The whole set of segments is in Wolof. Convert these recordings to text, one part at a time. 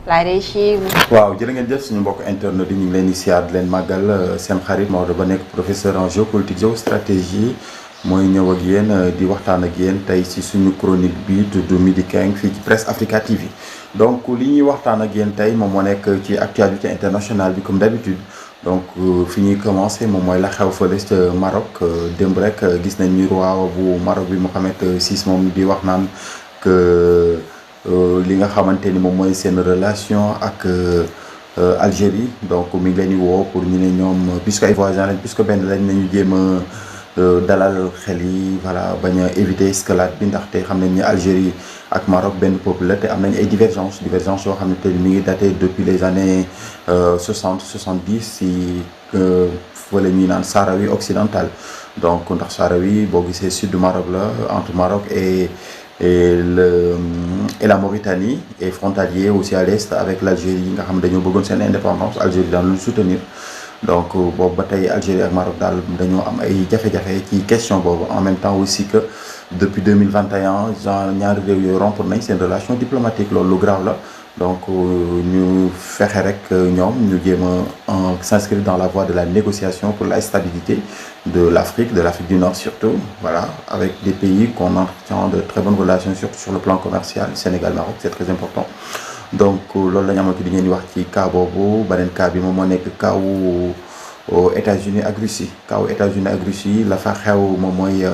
la régie. waaw jërë ngeen jëf suñu mbokk internet yi ñu ngi leen di siyaar di leen màggal seen xarit Maodo Ba nekk professeur en géopolitique géostratégie mooy ñëw ak yéen di waxtaan ak yéen tey ci suñu chronique bi tudd Midi King fii ci Presse Africa TV. donc li ñuy waxtaan ak yéen tey moom moo nekk ci actualité internationale bi comme d'habitude donc fi ñuy commencé moom mooy la xew fële ca Maroc démb rek gis nañ ni roi bu Maroc bi Mohamed VI moom di wax naan que li nga xamante ni moom mooy seen relation ak Algérie donc mi ngi leen di woo pour ñu ne ñoom puisque ay voisins lañ puisque benn lañ nañu jéem a dalal xel yi voilà bañ a éviter escalade bi ndaxte xam nañ ni Algérie ak Maroc benn peuple la te am nañ ay divergences yoo xamante ni mi ngi daté depuis les années 60-70 si fële ñuy naan Sahraoui occidental donc ndax Sahraoui boo gisee sud du Maroc la entre Maroc et la Mauritanie et frontalier aussi à l'est avec l'Algérie yi nga xam dañoo bëggoon seen indépendance Algérie daal lu soutenir donc boobu ba tey Algérie ak Maroc daal dañoo am ay jafe-jafe ci question boobu en même temps aussi que depuis 2021 genre ñaari réew yooyu rompre nañ seen relation diplomatique loolu lu grave la donc ñu fexe rek ñoom ñu jéem a s'inscrire dans la voie de la négociation pour la stabilité de l'Afrique du Nord surtout voilà avec des pays qu'on entretient de très bonnes relations surtout sur le plan commercial Sénégal Maroc c'est très important donc loolu la ñu amatu di ngeen di wax ci cas boobu beneen cas bi moom moo nekk cas wu États-Unis ak Russie la fa xew moom mooy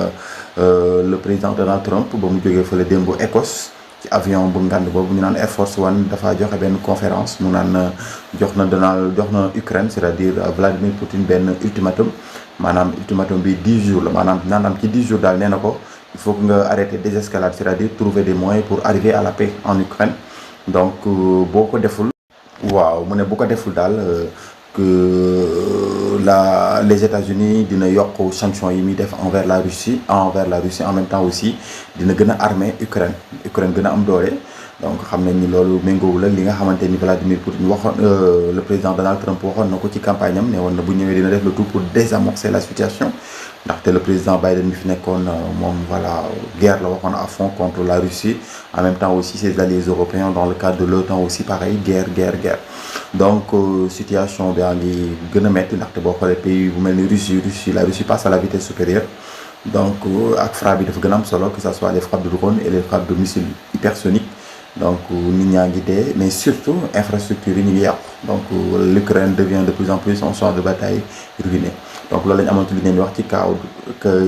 le président Donald Trump ba mu jógee fële démb Écosse ci avion bu ngand boobu ñu naan Air Force One dafa joxe benn conférence mu naan jox na Ukraine c'est-à-dire Vladimir Poutine benn ultimatum maanaam ultimatum bi 10 jours la maanaam ci 10 jours daal nee na ko il faut que nga arrêter désescalade c'est-à-dire trouver des moyens pour arriver à la paix en Ukraine donc boo ko deful waaw mu ne bu ko deful daal que les États-Unis dina yokk sanctions yi muy def envers la Russie en même temps aussi dina gën a armer Ukraine gën a am doole donc xam nañ ni loolu méngoowul ak li nga xamante ni Vladimir Poutine waxoon le président Donald Trump waxoon na ko ci campagne am ne woon na bu ñëwee dina def le tout pour désamorcer la situation ndaxte le président Biden mi fi nekkoon moom voilà guerre la waxoon à fond contre la Russie en même temps aussi ses alliés européens dans le cadre de l'OTAN aussi pareil guerre donc situation bi ngi gën a métti ndaxte boo xoolee pays bu mel ni la Russie passe à la vitesse supérieure donc ak frappe bi dafa gën a am solo que ça soit les frappes de drone et les frappes de missiles hypersoniques donc nit ñaa ngi dee mais surtout infrastructure yi ñu ngi yàqu donc l'Ukraine devient de plus en plus un champ de bataille ruiné donc loolu la ñu amoon li ngeen di wax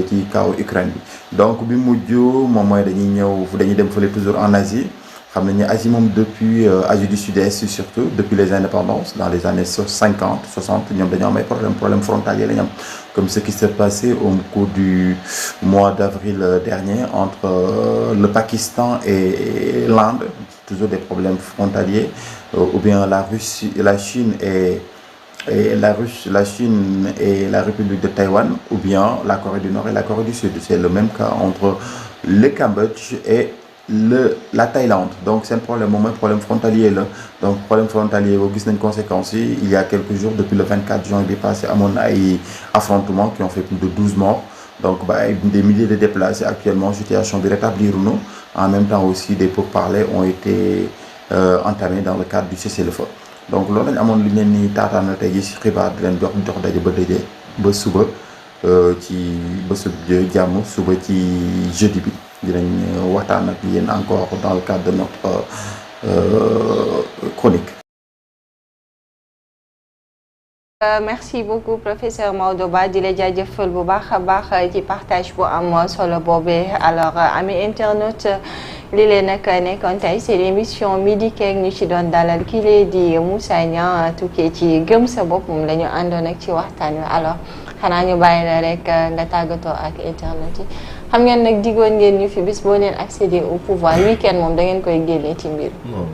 ci kaw Ukraine bi donc bi mujj moom mooy dañuy dem fële toujours en Asie xam nañu Asie moom depuis Asie du Sud-Est surtout depuis les indépendances dans les années 50 60 ñoom dañoo am ay problème frontalier la ñu am comme ce qui s'est passé au cours du mois d'avril dernier entre le Pakistan et l'Inde toujours des problèmes frontaliers ou bien la Chine et la République de Taïwan ou bien la Corée du Nord et la Corée du Sud c'est le même cas entre le Cambodge et la Thaïlande donc seen problème moom mooy problème frontalier la donc problème frontalier boo gis nañ conséquences yi il y a quelques jours depuis le 24 juin bi passé amoon na ay affrontements qui ont fait plus de 12 morts donc des milliers de déplacés actuellement situation bi rétablir nu en même temps aussi des pourparlers ont été entamés dans le cadre du cessez-le-feu donc loolu lañ amoon lu ñu leen ni taataanal tey jii ci xibaar di leen jox daje ba suba ci bésu jàmm suba ci jeudi bi dinañ waxtaan ak yéen encore dans le cadre de notre chronique. Merci beaucoup professeur Maodo Ba di la jaajëfal bu baax a baax ci partage bu am solo boobee alors ami internaute li leen nag nekkoon tey c'est l'émission Midi King ñu ci doon dalal kii lee di Moussa Niang tukkee ci gëm sa bopp moom la ñu àndoon ak ci waxtaan wi alors xanaa ñu bàyyi la rek nga tàggatoo ak internet yi xam ngeen nag digoon ngeen ñu fi bis boo leen accéder au pouvoir week-end moom da ngeen koy génnee ci mbir. non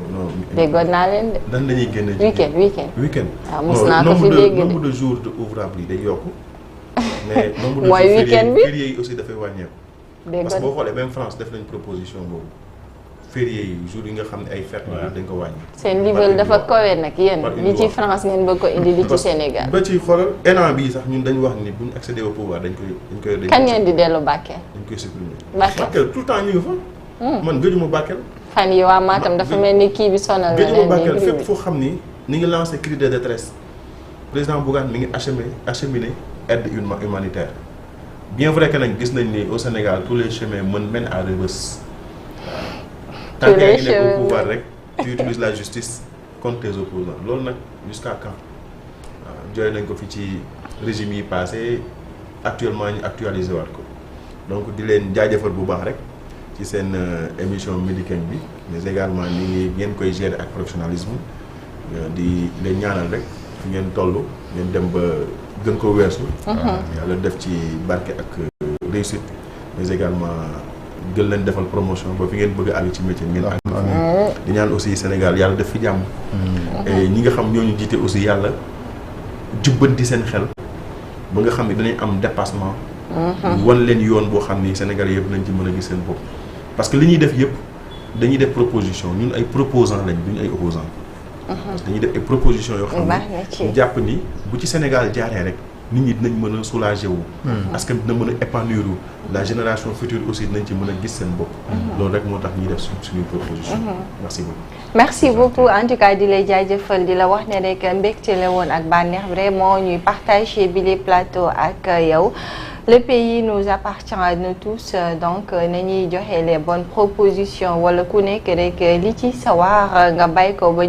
déggoon naa leen de. dan lañuy génne ci week-end. waaw mos naa ko fi dégg de nombre de jours de ouvrable yi day yokku. mais nombre de mooy week-end bi férié yi aussi dafay wàññeeku. parce que boo xoolee même France def nañ proposition boobu. férié yi jours yi nga xam ne ay fête la dañ ko wàññi. seen niveau dafa kawe nag yéen li ci France ngeen bëgg ko indi li ci Sénégal. ba ci xoolal ENA bii sax ñun dañu wax ni bu ñu accéder au pouvoir dañ koy. kan ngeen di dellu Bakel. dañ koy supprimer. Bakel tout le temps ñu ngi fa. man gëjuma Bakel. fan yi waa Matam dafa mel ni kii bi sonal na leen Bakel fépp foo xam ni ngi lancé cri de détresse président Bougane mi ngi acheminé aide humanitaire bien vrai que nag gis nañ ni au Sénégal tous les chemins mènent à Rebeuss. Tant que yaa ngi nekk au pouvoir rek tu utilises la justice contre tes opposants loolu nag jusqu'à quand jooy nañ ko fi ci régime yi passé actuellement ñu actualisé waat ko donc di leen jaajëfal bu baax rek ci seen émission Midi Keng bi mais également ni ngeen koy gérer ak professionnalisme di leen ñaanal rek fi ngeen toll ngeen dem ba gën ko weesu. yàlla def ci barke ak réussite mais également gën leen defal promotion ba fi ngeen bëgg a àgg ci métier ngeen àgg. di ñaan aussi Sénégal yàlla def fi jàmm. et ñi nga xam ñooñu jiite aussi yàlla jubbanti seen xel ba nga xam ne danañ am dépassement. wan leen yoon boo xam ni Sénégal yëpp nañ ci mën a gis seen bopp. parce que li ñuy def yëpp dañuy def proposition ñun ay proposants lañ duñu ay opposants. dañuy def ay propositions yoo xam ne ñu jàpp ni bu ci Sénégal jaaree rek nit ñi dinañ mën a soulager wu. parce que dina mën a épanouir wu la génération future aussi dinañ ci mën a gis seen bopp. loolu rek moo tax ñuy def suñuy proposition. merci beaucoup. merci beaucoup en tout cas di lay jaajëfal di la wax ne rek mbégte la woon ak bànneex vraiment ñuy partager bi les plateaux ak yow. Le pays nous appartient à nous tous donc nañuy joxe les bonnes propositions wala ku nekk rek li ci sawar nga bay ko ba